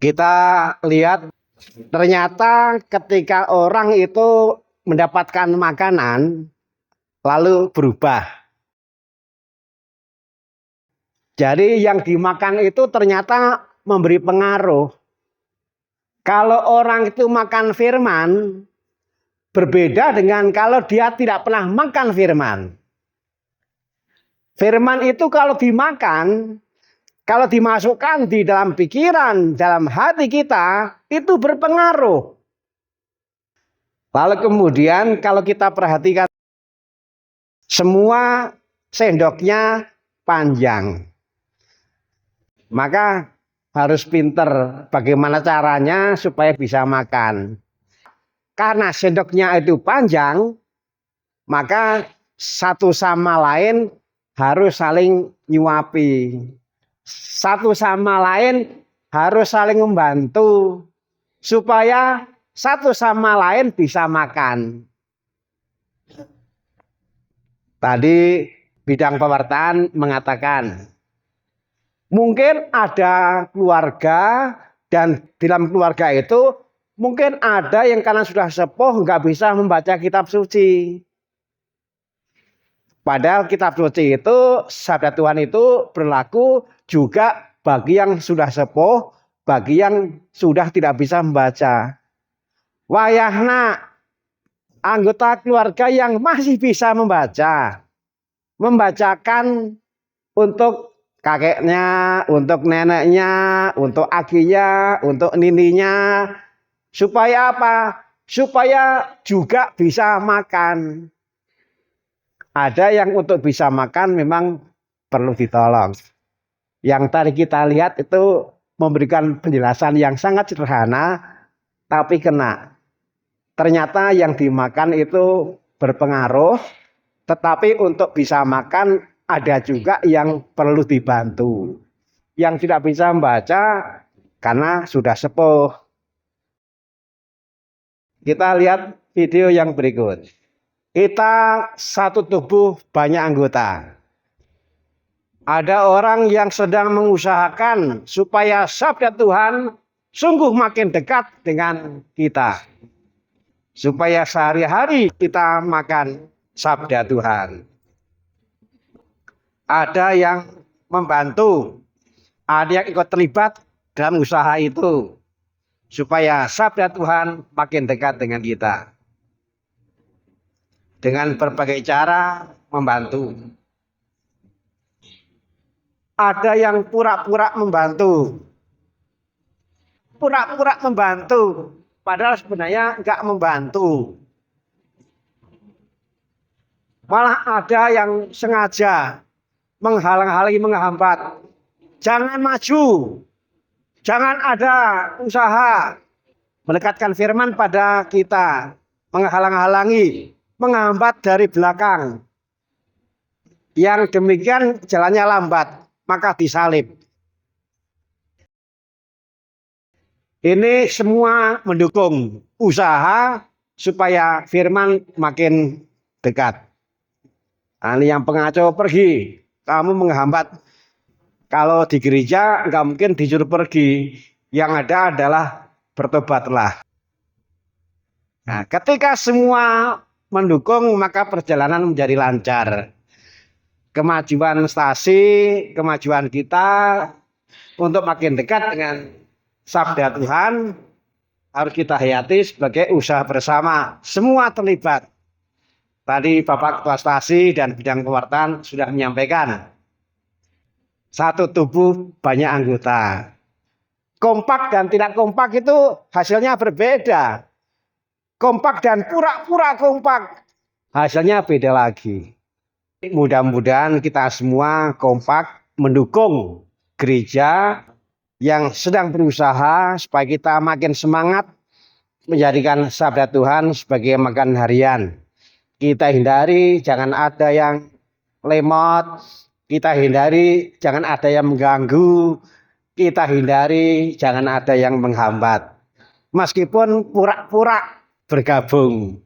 Kita lihat ternyata ketika orang itu mendapatkan makanan lalu berubah. Jadi yang dimakan itu ternyata memberi pengaruh. Kalau orang itu makan firman, berbeda dengan kalau dia tidak pernah makan firman. Firman itu kalau dimakan, kalau dimasukkan di dalam pikiran, dalam hati kita, itu berpengaruh. Lalu kemudian kalau kita perhatikan, semua sendoknya panjang. Maka harus pinter bagaimana caranya supaya bisa makan. Karena sendoknya itu panjang, maka satu sama lain harus saling nyuapi. Satu sama lain harus saling membantu supaya satu sama lain bisa makan. Tadi bidang pewartaan mengatakan mungkin ada keluarga dan dalam keluarga itu mungkin ada yang karena sudah sepuh nggak bisa membaca kitab suci. Padahal kitab suci itu, sabda Tuhan itu berlaku juga bagi yang sudah sepuh, bagi yang sudah tidak bisa membaca. Wayahna anggota keluarga yang masih bisa membaca, membacakan untuk kakeknya, untuk neneknya, untuk aginya, untuk nininya. Supaya apa? Supaya juga bisa makan. Ada yang untuk bisa makan memang perlu ditolong. Yang tadi kita lihat itu memberikan penjelasan yang sangat sederhana, tapi kena. Ternyata yang dimakan itu berpengaruh, tetapi untuk bisa makan ada juga yang perlu dibantu. Yang tidak bisa membaca karena sudah sepuh. Kita lihat video yang berikut. Kita satu tubuh banyak anggota. Ada orang yang sedang mengusahakan supaya sabda Tuhan sungguh makin dekat dengan kita. Supaya sehari-hari kita makan sabda Tuhan. Ada yang membantu, ada yang ikut terlibat dalam usaha itu. Supaya sabda Tuhan makin dekat dengan kita. Dengan berbagai cara membantu. Ada yang pura-pura membantu. Pura-pura membantu. Padahal sebenarnya enggak membantu. Malah ada yang sengaja menghalang-halangi, menghambat. Jangan maju. Jangan ada usaha mendekatkan firman pada kita. Menghalang-halangi. Menghambat dari belakang. Yang demikian jalannya lambat, maka disalib. Ini semua mendukung usaha supaya firman makin dekat. Ini yang pengacau pergi, kamu menghambat. Kalau di gereja nggak mungkin disuruh pergi. Yang ada adalah bertobatlah. Nah, ketika semua mendukung maka perjalanan menjadi lancar. Kemajuan stasi, kemajuan kita untuk makin dekat dengan sabda Tuhan harus kita hayati sebagai usaha bersama. Semua terlibat. Tadi Bapak Ketua Stasi dan bidang pewartaan sudah menyampaikan. Satu tubuh banyak anggota. Kompak dan tidak kompak itu hasilnya berbeda. Kompak dan pura-pura kompak, hasilnya beda lagi. Mudah-mudahan kita semua kompak mendukung gereja yang sedang berusaha supaya kita makin semangat menjadikan sabda Tuhan sebagai makan harian. Kita hindari jangan ada yang lemot, kita hindari jangan ada yang mengganggu, kita hindari jangan ada yang menghambat. Meskipun pura-pura bergabung.